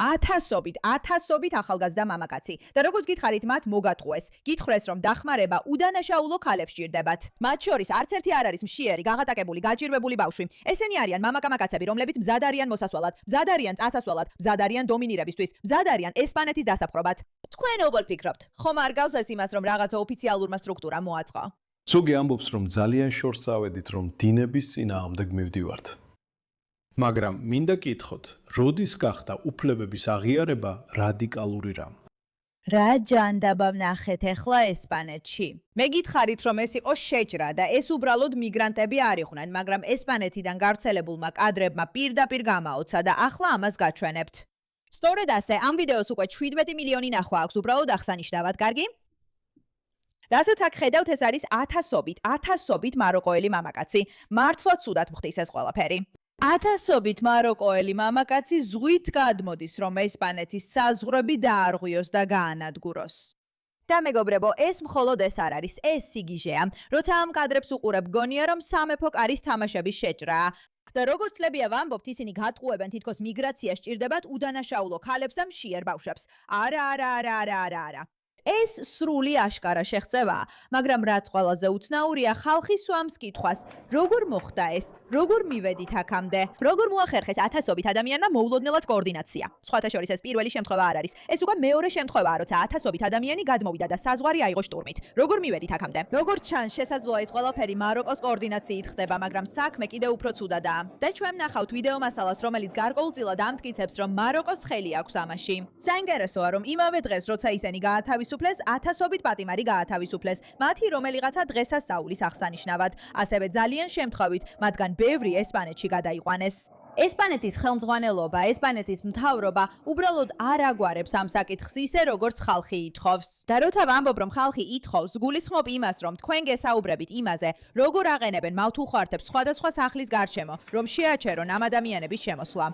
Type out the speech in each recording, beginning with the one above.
ათასობით ახალგაზრდა მამაკაცი და როგორც გითხარით მათ მოგატყუეს. გითხრეს რომ დახმარება უდანაშაულო ქალებს ჭირდებათ. მათ შორის არც ერთი არ არის მშიერი, გაღატაკებული, გაჭირვებული ბავშვი. ესენი არიან მამაკაცები, რომლებიც მზად არიან მოსასვლელად, მზად არიან წასასვლელად, მზად არიან დომინირებისთვის, მზად არიან ესპანეთის დასაპყრობად. თქვენ როგორ ფიქრობთ? ხომ არ გავს ეს იმას რომ რაღაცა ოფიციალურმა სტრუქტურამ მოაწყო? ზოგი ამბობს რომ ძალიან შორს წავედით რომ დინების წინააღმდეგ მივდივართ. მაგრამ მინდა კითხოთ, როდის გახდა უფლებების აღიარება რადიკალური რამ? რა ჯანდაბა ვნახეთ ახლა ესპანეთში? მე გითხარით რომ ეს იყო შეჭრა და ეს უბრალოდ მიგრანტები არ იყვნენ, მაგრამ ესპანეთიდან გავრცელებულმა კადრებმა პირდაპირ გამაოცა და ახლა ამას გაჩვენებთ. სწორედ ასე, ამ ვიდეოს უკვე 17 მილიონი ნახვა აქვს, უბრალოდ აღსანიშნავად, კარგი? რასაც აქ ხედავთ, ეს არის ათასობით მაროკოელი მამაკაცი. მართლა ცუდად მხდის ეს ყველაფერი. ათასობით მაროკოელი მამაკაცი ზღვით გადმოდის, რომ ესპანეთის საზღვრები დაარღვიოს და გაანადგუროს. და მეგობრებო, ეს მხოლოდ ეს არ არის, ეს სიგიჟეა. როცა ამ კადრებს უყურებ, გონია რომ სამეფო კარის თამაშების შეჭრაა. და როგორც წლებია ვამბობთ, ისინი გატყუებენ თითქოს მიგრაცია სჭირდებათ უდანაშაულო ქალებს და მშიერ ბავშვებს. არა. ეს სრული აშკარა შეღწევაა, მაგრამ რაც ყველაზე უცნაურია, ხალხი სვამს კითხვას, როგორ მოხდა ეს? როგორ მივედით აქამდე? როგორ მოახერხეს ათასობით ადამიანმა მოულოდნელად კოორდინაცია? სხვათა შორის ეს პირველი შემთხვევა არ არის. ეს უკვე მეორე შემთხვევაა, როცა ათასობით ადამიანი გადმოვიდა და საზღვარი აიღო შტურმით. როგორ მივედით აქამდე? როგორც ჩანს, შესაძლოა ეს ყველაფერი მაროკოს კოორდინაციით ხდება, მაგრამ საქმე კიდევ უფრო ცუდადაა. და ჩვენ ვნახავთ ვიდეო მასალას, რომელიც გარკვეულწილად ამტკიცებს, რომ მაროკოს ხელი აქვს ამაში. საინტერესოა, რომ იმავე დღეს, როცა ისინი გაათავისუფლეს, ათასობით პატიმარი გაათავისუფლეს, მათი რომელიღაცა დღესასწაულის აღსანიშნავად, ასევე ძალიან შემთხვევით, მათგან ბევრი ესპანეთში გადაიყვანეს. ესპანეთის ხელმძღვანელობა, ესპანეთის მთავრობა უბრალოდ არ აგვარებს ამ საკითხს ისე, როგორც ხალხი ითხოვს. და როცა ვამბობ, რომ ხალხი ითხოვს, გულისხმობ იმას, რომ თქვენ გესაუბრებით იმაზე, როგორ აყენებენ მავთულხარდებს სხვადასხვა სახლის გარშემო, რომ შეაჩერონ ამ ადამიანების შემოსვლა.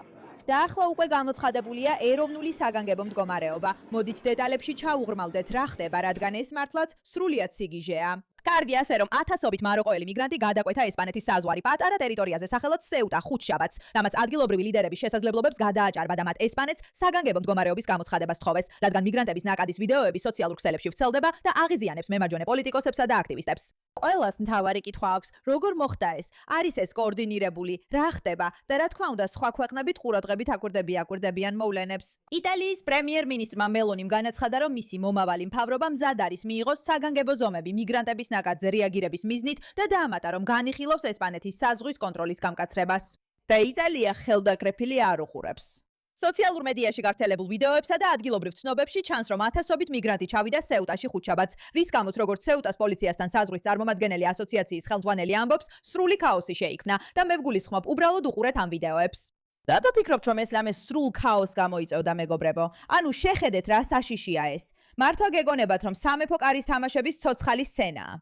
და ახლა უკვე გამოცხადებულია ეროვნული საგანგებო მდგომარეობა. მოდით დეტალებში ჩაუღრმავდეთ რა ხდება, რადგან ეს მართლაც სრულიად სიგიჟეა. კარგი, ასე რომ ათასობით მაროკოელი მიგრანტი გადაკვეთა ესპანეთის საზღვარი პატარა ტერიტორიაზე სახელად სეუტა ხუთშაბათს, რამაც ადგილობრივი ლიდერების შესაძლებლობებს გადააჭარბა და მათ ესპანეთს საგანგებო მდგომარეობის გამოცხადებას თხოვეს, რადგან მიგრანტების ნაკადის ვიდეოები სოციალურ ქსელებში ვრცელდება და აღიზიანებს მემარჯვენე პოლიტიკოსებსა და აქტივისტებს. ყველას მთავარი კითხვა აქვს, როგორ მოხდა ეს? არის ეს კოორდინირებული? რა ხდება? და რა თქმა უნდა, სხვა ქვეყნებით ყურადღებით აკვირდებიან მოვლენებს. იტალიის პრემიერ-მინისტრმა მელონიმ განაცხადა, რომ მისი მომავალი მთავრობა მზად არის მიიღოს საგანგებო ზომები მიგრანტების ნაკადზე რეაგირების მიზნით და დაამატა, რომ განიხილავს ესპანეთის საზღვის კონტროლის გამკაცრებას. და იტალია ხელდაკრეფილი არ უყურებს. სოციალურ მედიაში გავრცელებულ ვიდეოებსა და ადგილობრივ ცნობებში ჩანს, რომ ათასობით მიგრანტი ჩავიდა სეუტაში ხუთშაბათს, რის გამოც როგორც სეუტას პოლიციასთან საზღვრის წარმომადგენელი ასოციაციის ხელმძღვანელი ამბობს, სრული ქაოსი შეიქმნა და მე ვგულისხმობ, უბრალოდ უყურეთ ამ ვიდეოებს. რატო ფიქრობთ, რომ ეს რამე სრულ ქაოსს გამოიწევდა, მეგობრებო? ანუ შეხედეთ რა საშიშია ეს. მართლა გეგონებათ, რომ სამეფო კარის თამაშების ცოცხალი სცენაა?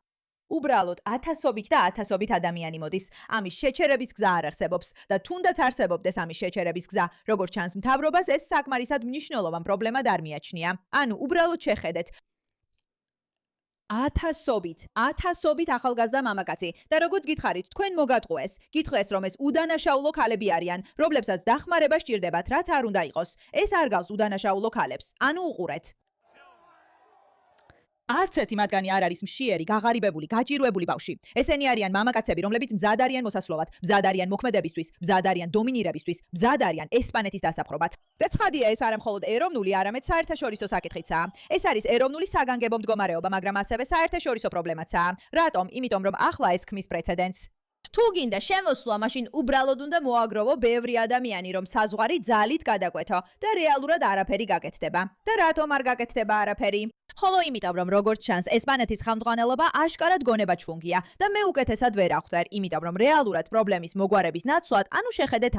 უბრალოდ ათასობით და ათასობით ადამიანი მოდის. ამის შეჩერების გზა არ არსებობს და თუნდაც არსებობდეს ამის შეჩერების გზა, როგორც ჩანს მთავრობას ეს საკმარისად მნიშვნელოვან პრობლემად არ მიაჩნია. ანუ უბრალოდ შეხედეთ. ათასობით ახალგაზრდა მამაკაცი და როგორც გითხარით, თქვენ მოგატყუეს. გითხრეს, რომ ეს უდანაშაულო ქალები არიან, რომლებსაც დახმარება სჭირდებათ, რაც არ უნდა იყოს. ეს არ გავს უდანაშაულო ქალებს. ანუ უყურეთ. არცერთი მათგანი არ არის მშიერი, გაღარიბებული, გაჭირვებული ბავშვი. ესენი არიან მამაკაცები, რომლებიც მზად არიან მოსასვლელად, მზად არიან მოქმედებისთვის, მზად არიან დომინირებისთვის, მზად არიან ესპანეთის დასაპყრობად. და ცხადია, ეს არა მხოლოდ ეროვნული, არამედ საერთაშორისო საკითხიცაა. ეს არის ეროვნული საგანგებო მდგომარეობა, მაგრამ ასევე საერთაშორისო პრობლემაცაა. რატომ? იმიტომ რომ ახლა ეს ქმნის პრეცედენტს. თუ გინდა შემოსვლა, მაშინ უბრალოდ უნდა მოაგროვო ბევრი ადამიანი, რომ საზღვარი ძალით გადაკვეთო და რეალურად არაფერი გაკეთდება. და რატომ არ გაკეთდება არაფერი? ხოლო იმიტომ, რომ როგორც ჩანს, ესპანეთის ხელმძღვანელობა აშკარად გონება ჩხუნგია და მე უკეთესად ვერ აღვწერ, იმიტომ რომ რეალურად პრობლემის მოგვარების ნაცვლად, ანუ შეხედეთ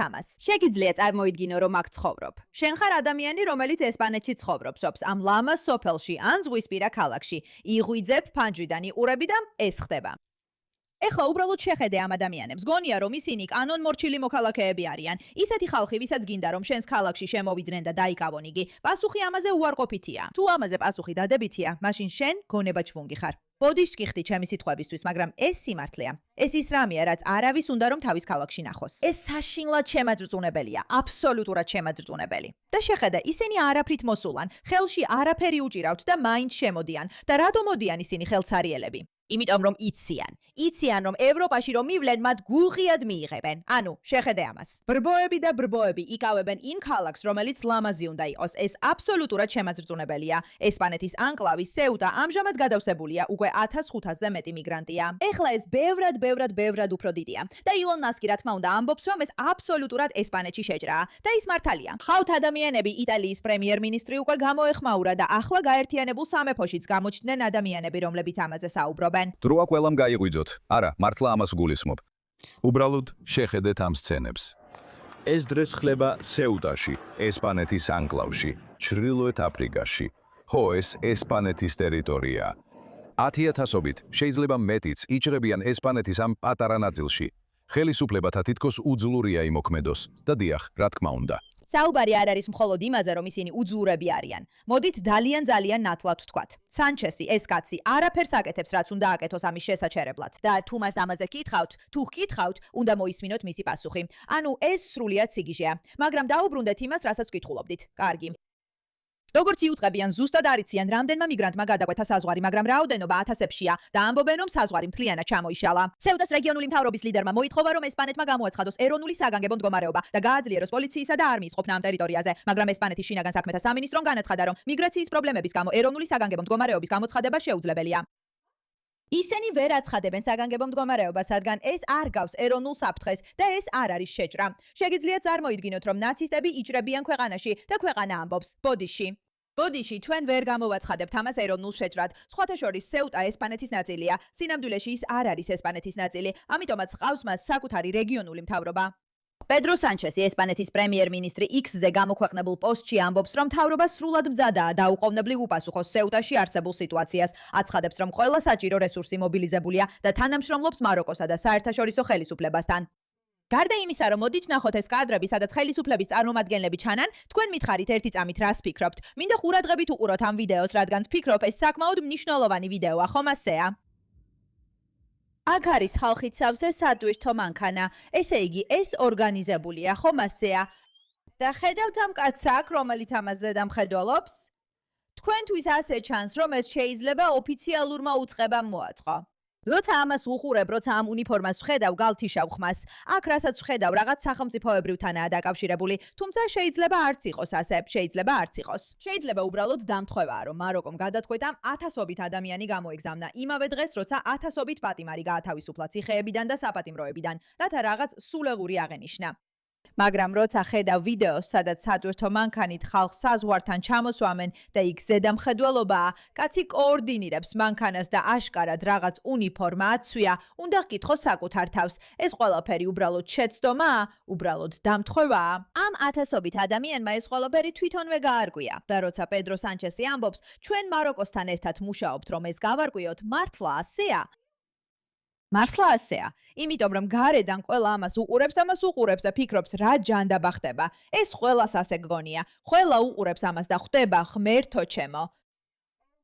ამას. შეგიძლია წარმოიდგინო, რომ აქ ცხოვრობ. შენ ხარ ადამიანი, რომელიც ესპანეთში ცხოვრობს, ამ ლამას სოფელში ან ზღვისპირა ქალაქში. იღვიძებ ფანჯრიდან იყურები და ეს ხდება. ეხლა უბრალოდ შეხედე ამ ადამიანებს. გონია, რომ ისინი კანონ მორჩილი მოქალაქეები არიან. ისეთი ხალხი, ვისაც გინდა, რომ შენს ქალაქში შემოვიდნენ და დაიკავონ იგი. პასუხი ამაზე უარყოფითია. თუ ამაზე პასუხი დადებითია, მაშინ შენ გონება ჩხუნგი ხარ. ბოდიშს კი ხდით ჩემი სიტყვებისთვის, მაგრამ ეს სიმართლეა. ეს ის რამეა, რაც არავის უნდა რომ თავის ქალაქში ნახოს. ეს საშინლად შემაძრწუნებელია, აბსოლუტურად შემაძრწუნებელი. და შეხედა, ისინი არაფრით მოსულან, ხელში არაფერი უჭირავთ და მაინც შემოდიან. და რატომ მოდიან ისინი ხელცარიელები? იმიტომ რომ იციან რომ ევროპაში რომ მივლენ მათ გულღიად მიიღებენ. ანუ შეხედე ამას. ბრბოები და ბრბოები იკავებენ იმ ქალაქს, რომელიც ლამაზი უნდა იყოს. ეს აბსოლუტურად შემაძრწუნებელია. ესპანეთის ანკლავი სეუტა ამჟამად გადავსებულია უკვე 1500-ზე მეტი მიგრანტია. ეხლა ეს ბევრად უფრო დიდია. და ილონ მასკი რა თქმა უნდა ამბობს, რომ ეს აბსოლუტურად ესპანეთში შეჭრაა და ის მართალია. ხავთ ადამიანები იტალიის პრემიერ-მინისტრი უკვე გამოეხმაურა და ახლა გაერთიანებულ სამეფოშიც გამოჩნდნენ ადამიანები, რომლებიც ამაზე საუბრობენ. დროა ყველამ გაიღვიძოთ. არა, მართლა ამას გულისხმობ. უბრალოდ შეხედეთ ამ სცენებს. ეს დღეს ხდება სეუტაში, ესპანეთის ანკლავში, ჩრდილოეთ აფრიკაში. ხო, ეს ესპანეთის ტერიტორია. 10,000-ობით, შეიძლება მეტიც, იჭრებიან ესპანეთის ამ პატარა ნაწილში. ხელისუფლებათა თითქოს უძლურია იმოქმედოს და დიახ, რა თქმა უნდა. საუბარი არ არის მხოლოდ იმაზე, რომ ისინი უძურები არიან. მოდით ძალიან ნათლად ვთქვათ. სანჩესი, ეს კაცი არაფერს აკეთებს, რაც უნდა აკეთოს ამის შესაჩერებლად. და თუ მას ამაზე გკითხავთ, უნდა მოისმინოთ მისი პასუხი. ანუ ეს სრულიად სიგიჟეა, მაგრამ დაუბრუნდეთ იმას, რასაც ვკითხულობდით. კარგი. როგორც იუწყებიან, ზუსტად არიციან, რამდენმა მიგრანტმა გადაკვეთა საზღვარი, მაგრამ რაოდენობა ათასებშია და ამბობენ, რომ საზღვარი მთლიანად ჩამოიშალა. სეუტას რეგიონული მთავრობის ლიდერმა მოითხოვა, რომ ესპანეთმა გამოაცხადოს ეროვნული საგანგებო მდგომარეობა და გააძლიეროს პოლიციისა და არმიის ყოფნა ამ ტერიტორიაზე, მაგრამ ესპანეთის შინაგან საქმეთა სამინისტრომ განაცხადა, რომ მიგრაციის პრობლემების გამო ეროვნული საგანგებო მდგომარეობის გამოცხადება შეუძლებელია. ისინი ვერ აცხადებენ საგანგებო მდგომარეობას, რადგან ეს არ გავს ეროვნულ საფრთხეს და ეს არ არის შეჭრა. შეგიძლიათ წარმოიდგინოთ, რომ ნაცისტები იჭრებიან ქვეყანაში და ქვეყანა ამბობს: ბოდიში, ჩვენ ვერ გამოვაცხადებთ ამას ეროვნულ შეჭრად. სხვათა შორის, სეუტა ესპანეთის ნაწილია. სინამდვილეში ის არ არის ესპანეთის ნაწილი, ამიტომაც ყავს მას საკუთარი რეგიონული მთავრობა. პედრო სანჩესი, ესპანეთის პრემიერ-მინისტრი X-ზე გამოქვეყნებულ პოსტში ამბობს, რომ მთავრობა სრულად მზადაა დაუყოვნებლივ უპასუხოს სეუტაში არსებულ სიტუაციას. აცხადებს, რომ ყველა საჭირო რესურსი მობილიზებულია და თანამშრომლობს მაროკოსა და საერთაშორისო ხელისუფლებასთან. გარდა იმისა, რომ მოდით ნახოთ ეს კადრები, სადაც ხელისუფლების წარმომადგენლები ჩანან, თქვენ მითხარით ერთი წამით რას ფიქრობთ? მინდა ყურადღებით უყუროთ ამ ვიდეოს, რადგან ვფიქრობ, ეს საკმაოდ მნიშვნელოვანი ვიდეოა, ხომ ასეა? აქ არის ხალხით სავსე სატვირთო მანქანა. ესე იგი, ეს ორგანიზებულია, ხომ ასეა? და ხედავთ ამ კაცს აქ, რომელიც ამას ზედამხედველობს? თქვენთვის ასე ჩანს, რომ ეს შეიძლება ოფიციალურმა უწყებამ მოაწყო. როცა ამას ვუყურებ, როცა ამ უნიფორმას ვხედავ გალთიშავ ხმას, აქ რასაც ვხედავ, რაღაც სახელმწიფოებრივთანაა დაკავშირებული, თუმცა შეიძლება არც იყოს ასე, შეიძლება არც იყოს. შეიძლება უბრალოდ დამთხვევაა, რომ მაროკომ გადაწყვეტა 1000-ობით ადამიანი გამოეგზავნა იმავე დღეს, როცა 1000-ობით პატიმარი გაათავისუფლა ციხეებიდან და საპატიმროებიდან, რათა რაღაც სულეღური აღენიშნა. მაგრამ როცა ხედავ ვიდეოს, სადაც სატვირთო მანქანით ხალხს საზღვართან ჩამოსვამენ და იქ ზედამხედველობაა, კაცი კოორდინირებს მანქანას და აშკარად რაღაც უნიფორმა აცვია, უნდა გკითხო საკუთარ თავს. ეს ყველაფერი უბრალოდ შეცდომაა, უბრალოდ დამთხვევაა. ამ 1000-ობით ადამიანმა ეს ყველაფერი თვითონვე გაარკვია. და როცა პედრო სანჩესი ამბობს, ჩვენ მაროკოსთან ერთად მუშაობთ, რომ ეს გავარკვიოთ, მართლა ასეა? მართლა ასეა. იმიტომ რომ გარედან ყველა ამას უყურებს და ფიქრობს, რა ჯანდაბა ხდება. ეს ყველას ასე გგონია. ყველა უყურებს ამას და ხვდება, ღმერთო ჩემო.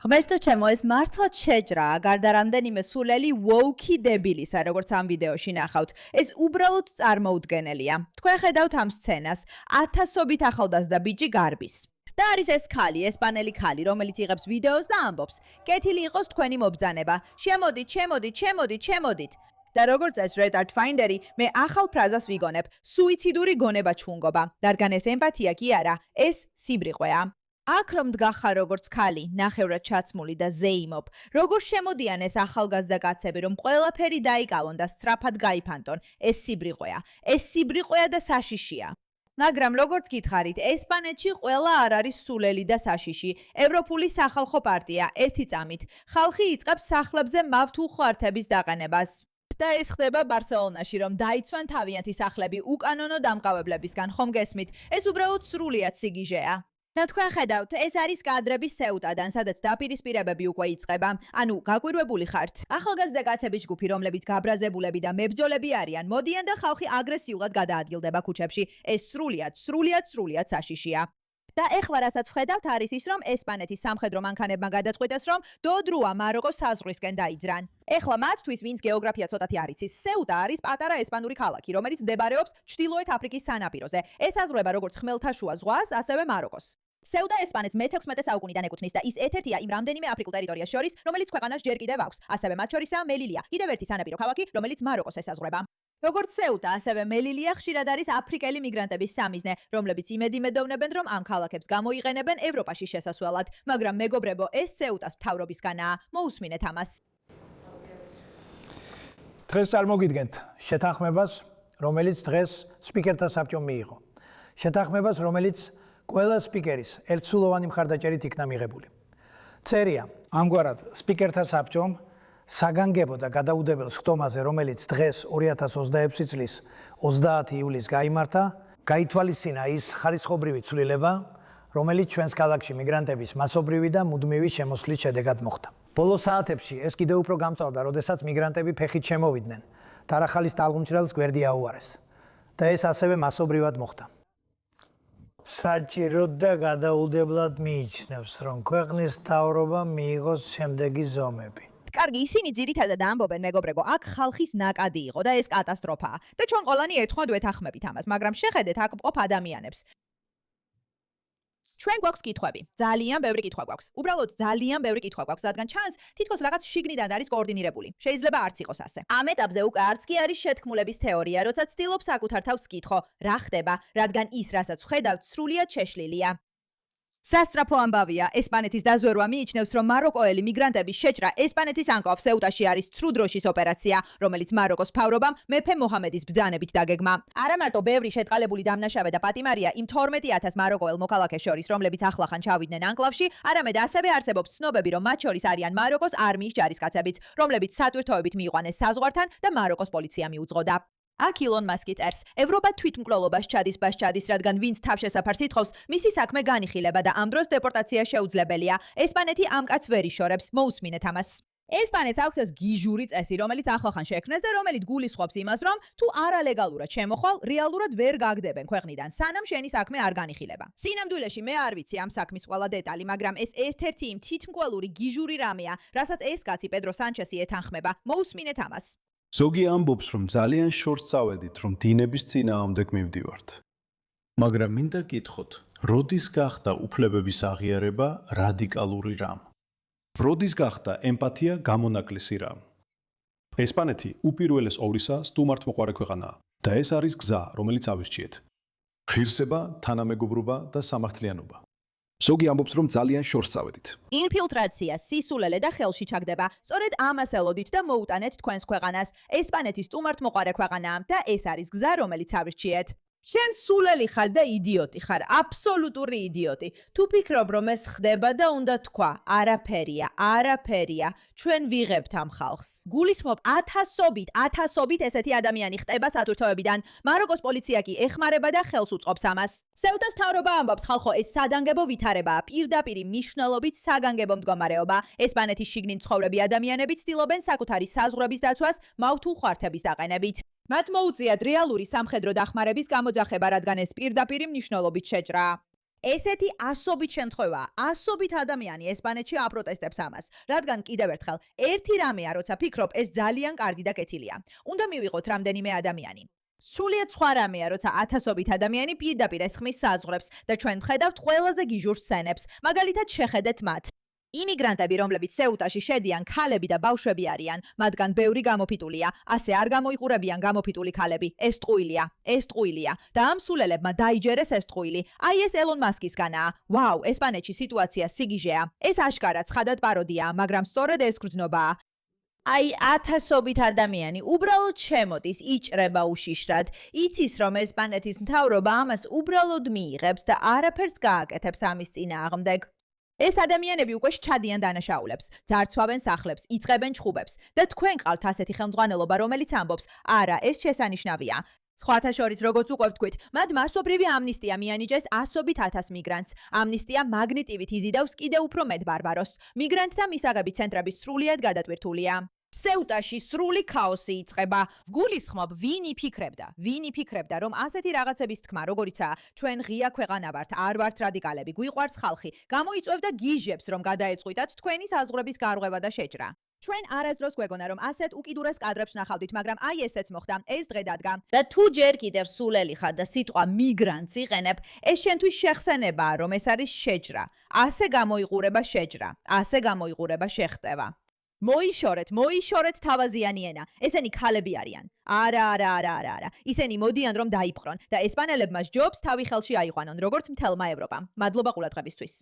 ღმერთო ჩემო, ეს მართლაც შეჭრაა, გარდა რამდენიმე სულელი ვოუქი დებილისა, როგორც ამ ვიდეოში ნახავთ. ეს უბრალოდ წარმოუდგენელია. თქვენ ხედავთ ამ სცენას, 1000-ობით ახალგაზრდა ბიჭი გარბის. და არის ეს ქალი, ესპანელი ქალი, რომელიც იღებს ვიდეოს და ამბობს: "კეთილი იყოს თქვენი მობრძანება. შემოდით." და როგორც ეს Retard Finder-ი, მე ახალ ფრაზას ვიგონებ: სუიციდური გონება ჩხუნგობა. რადგან ეს ემპათია კი არა, ეს სიბრიყვეა. აქ რომ დგახარ როგორც ქალი, ნახევრად ჩაცმული და ზეიმობ, როგორ შემოდიან ეს ახალგაზრდა კაცები, რომ ყველაფერი დაიკავონ და სწრაფად გაიფანტონ, ეს სიბრიყვეა და საშიშია. მაგრამ როგორც გითხარით, ესპანეთში ყველა არ არის სულელი და საშიში. ევროპული სახალხო პარტია ერთი წამით ხალხი იწყებს სახლებზე მავთულხართების დაყენებას. და ეს ხდება ბარსელონაში, რომ დაიცვან თავიანთი სახლები უკანონო დამკავებლებისგან, ხომ გესმით? ეს უბრალოდ სრულიად სიგიჟეა. და თქვენ ხედავთ, ეს არის კადრები სეუტადან, სადაც დაპირისპირებები უკვე იწყება. ანუ გაკვირვებული ხართ. ახალგაზრდა კაცების ჯგუფი, რომლებიც გაბრაზებულები და მებრძოლები არიან, მოდიან და ხალხი აგრესიულად გადაადგილდება ქუჩებში. ეს სრულიად საშიშია. და ეხლა რასაც ვხედავთ არის ის, რომ ესპანეთის სამხედრო მანქანებმა გადაწყვიტეს, რომ დოდრუა მაროკოს საზღვრისკენ დაიძრან. ეხლა მათთვის, ვინც გეოგრაფია ცოტათი არ იცის, სეუტა არის პატარა ესპანური ქალაქი, რომელიც მდებარეობს ჩრდილოეთ აფრიკის სანაპიროზე. ესაზღვრება როგორც ხმელთაშუა ზღვას, ასევე მაროკოს. სეუტა ესპანეთს მე-16 საუკუნიდან ეკუთვნის და ის ერთ-ერთია იმ რამდენიმე აფრიკულ ტერიტორიას შორის, რომელიც ქვეყანას ჯერ კიდევ აქვს. ასევე მათ შორისაა მელილია, კიდევ ერთი სანაპირო ქალაქი, რომელიც მაროკოს ესაზღვრება. როგორც სეუტა, ასევე მელილია ხშირად არის აფრიკელი მიგრანტების სამიზნე, რომლებიც იმედი მედოვნებენ, რომ ამ ქალაქებს გამოიყენებენ ევროპაში შესასვლელად, მაგრამ მეგობრებო, ეს სეუტას მთავრობისგანაა. მოусმინეთ ამას. დღეს წარმოგიდგენთ შეთანხმებას, რომელიც დღეს სპიკერთა საბჭომ მიიღო. შეთანხმებას, რომელიც ყველა სპიკერის ერთსულოვანი მხარდაჭერით იქნა მიღებული. წერია, ამგვარად სპიკერთა საბჭომ საგანგებო და გადაუდებელ სხდომაზე, რომელიც დღეს 2026 წლის 30 ივლისს გაიმართა, გაითვალისწინა ის ხარისხობრივი ცვლილება, რომელიც ჩვენს ქალაქში მიგრანტების მასობრივი და მუდმივი შემოსვლის შედეგად მოხდა. ბოლო საათებში ეს კიდევ უფრო გამწვავდა, როდესაც მიგრანტები ფეხით შემოვიდნენ და ახალის ტალღუმჭრელს გვერდი აუარეს. და ეს ასევე მასობრივად მოხდა. საჭიროდ და გადაუდებლად მიიჩნევს, რომ ქვეყნის მთავრობამ მიიღოს შემდეგი ზომები. კარგი, ისინი ძირითადად ამბობენ, მეგობრებო, აქ ხალხის ნაკადი იყო და ეს კატასტროფაა. და ჩვენ ყველანი ერთხმად ვეთანხმებით ამას, მაგრამ შეხედეთ აქ მყოფ ადამიანებს. ჩვენ გვაქვს კითხვები. ძალიან ბევრი კითხვა გვაქვს. უბრალოდ ძალიან ბევრი კითხვა გვაქვს, რადგან ჩანს, თითქოს რაღაც შიგნიდან არის კოორდინირებული. შეიძლება არც იყოს ასე. ამ ეტაპზე უკვე არც კი არის შეთქმულების თეორია, როცა ცდილობს საკუთარ თავს კითხო, რა ხდება, რადგან ის, რასაც ვხედავთ, სრულიად შეშლილია. სასტრაფო ამბავია, ესპანეთის დაზვერვა მიიჩნევს, რომ მაროკოელი მიგრანტების შეჭრა ესპანეთის ანკლავ სეუტაში არის ცრუ დროშის ოპერაცია, რომელიც მაროკოს მთავრობამ მეფე მოჰამედის ბრძანებით დაგეგმა. არა მარტო ბევრი შეტყალებული დამნაშავე და პატიმარია იმ 12000 მაროკოელ მოქალაქეს შორის, რომლებიც ახლახან ჩავიდნენ ანკლავში, არამედ ასევე არსებობს ცნობები, რომ მათ შორის არიან მაროკოს არმიის ჯარისკაცებიც, რომლებიც სატვირთოებით მიიყვანეს საზღვართან და მაროკოს პოლიცია მიუძღოდა. აქ ილონ მასკი წერს, ევროპა თვითმკვლელობას ჩადის, რადგან ვინც თავშესაფარს ითხოვს, მისი საქმე განიხილება და ამ დროს დეპორტაცია შეუძლებელია. ესპანეთი ამ კაცს ვერ იშორებს, მოусმინეთ ამას. ესპანეთს აქვს ეს გიჟური წესი, რომელიც ახლახან შექმნეს და რომელიც გულისხმობს იმას, რომ თუ არალეგალურად შემოხვალ, რეალურად ვერ გაგდებენ ქვეყნიდან, სანამ შენი საქმე არ განიხილება. სინამდვილეში მე არ ვიცი ამ საქმის ყველა დეტალი, მაგრამ ეს ერთ-ერთი იმ თვითმკვლელური გიჟური რამეა, რასაც ეს კაცი პედრო სანჩესი ეთანხმება. მოусმინეთ ამას. ზოგი ამბობს, რომ ძალიან შორს წავედით, რომ დინების წინააღმდეგ მივდივართ. მაგრამ მინდა გითხოთ, როდის გახდა უფლებების აღიარება რადიკალური რამ? როდის გახდა ემპათია გამონაკლისი რამ? ესპანეთი უპირველეს ოვრისა სტუმართმოყვარე ქვეყანაა და ეს არის გზა, რომელიც ავირჩიეთ. ღირსება, თანამეგობრობა და სამართლიანობა. ზოგი ამბობს, რომ ძალიან შორს წავედით. ინფილტრაცია, სისულელე და ხელში ჩაგდება. სწორედ ამას ელოდით და მოუტანეთ თქვენს ქვეყანას. ესპანეთის სტუმართმოყვარე ქვეყანაა და ეს არის გზა, რომელიც ავირჩიეთ. შენ სულელი ხარ და იდიოტი ხარ, აბსოლუტური იდიოტი. თუ ფიქრობ, რომ ეს ხდება და უნდა თქვა, არაფერია, ჩვენ ვიღებთ ამ ხალხს. გულისხმობ, ათასობით ესეთი ადამიანი ხტება სატვირთოებიდან. მაროკოს პოლიცია კი ეხმარება და ხელს უწყობს ამას. სეუტას მთავრობა ამბობს, ხალხო, ეს სადანგებო ვითარებაა, პირდაპირი მნიშვნელობით საგანგებო მდგომარეობა. ესპანეთის შიგნით ცხოვრები ადამიანები ცდილობენ საკუთარი საზღვრების დაცვას მავთულ ხვართების დაყენებით. მათ მოუწიათ რეალური სამხედრო დახმარების გამოძახება, რადგან ეს პირდაპირი მნიშვნელობით შეჭრაა. ესეთი ასობით შემთხვევაა, ასობით ადამიანი ესპანეთში აპროტესტებს ამას, რადგან კიდევ ერთხელ, ერთი რამეა, როცა ფიქრობ, ეს ძალიან კარგი და კეთილია. უნდა მივიღოთ რამდენიმე ადამიანი. სრულიად სხვა რამეა, როცა ათასობით ადამიანი პირდაპირ ესხმის საზღვრებს და ჩვენ ვხედავთ ყველაზე გიჟურ სცენებს. მაგალითად, შეხედეთ მათ. იმიგრანტები, რომლებიც სეუტაში შედიან, ქალები და ბავშვები არიან, მათგან ბევრი გამოფიტულია, ასე არ გამოიყურებიან გამოფიტული ქალები. ეს ტყუილია და ამ სულელებმა დაიჯერეს ეს ტყუილი. აი ეს ელონ მასკისგანაა. ვაუ, ესპანეთში სიტუაცია სიგიჟეა. ეს აშკარად ცხადად პაროდიაა, მაგრამ სწორედ ეს გრძნობაა. აი ათასობით ადამიანი უბრალოდ შემოდის, იჭრება უშიშრად. იცის, რომ ესპანეთის მთავრობა ამას უბრალოდ მიიღებს და არაფერს გააკეთებს ამის წინააღმდეგ. ეს ადამიანები უკვე ჩადიან დანაშაულებს, ძარცვავენ სახლებს, იწყებენ ჩხუბებს და თქვენ ყავთ ასეთი ხელმძღვანელობა, რომელიც ამბობს, არა, ეს შესანიშნავია. სხვათა შორის, როგორც უკვე ვთქვით, მათ მასობრივი ამნისტია მიანიჭეს 100,000 მიგრანტს. ამნისტია მაგნიტივით იზიდავს კიდევ უფრო მეტ ბარბაროსს. მიგრანტთა მისაღები ცენტრები სრულიად გადატვირთულია. სეუტაში სრული ქაოსი იწყება. ვგულისხმობ, ვინ იფიქრებდა, რომ ასეთი რაღაცების თქმა, როგორიცაა, ჩვენ ღია ქვეყანა ვართ, არ ვართ რადიკალები, გვიყვარს ხალხი, გამოიწვევდა გიჟებს, რომ გადაეწყვიტათ თქვენი საზღვრების გარღვევა და შეჭრა. ჩვენ არასდროს გვეგონა, რომ ასეთ უკიდურეს კადრებს ვნახავდით, მაგრამ აი ესეც მოხდა, ეს დღე დადგა. და თუ ჯერ კიდევ სულელი ხარ და სიტყვა მიგრანტს იყენებ, ეს შენთვის შეხსენებაა, რომ ეს არის შეჭრა. ასე გამოიყურება შეჭრა, ასე გამოიყურება შეხტევა. მოიშორეთ თავაზიანი ენა. ესენი ქალები არიან. არა. ისინი მოდიან რომ დაიპყრონ და ესპანელებმა ჯობს თავი ხელში აიყვანონ, როგორც მთელმა ევროპამ. მადლობა ყურადღებისთვის.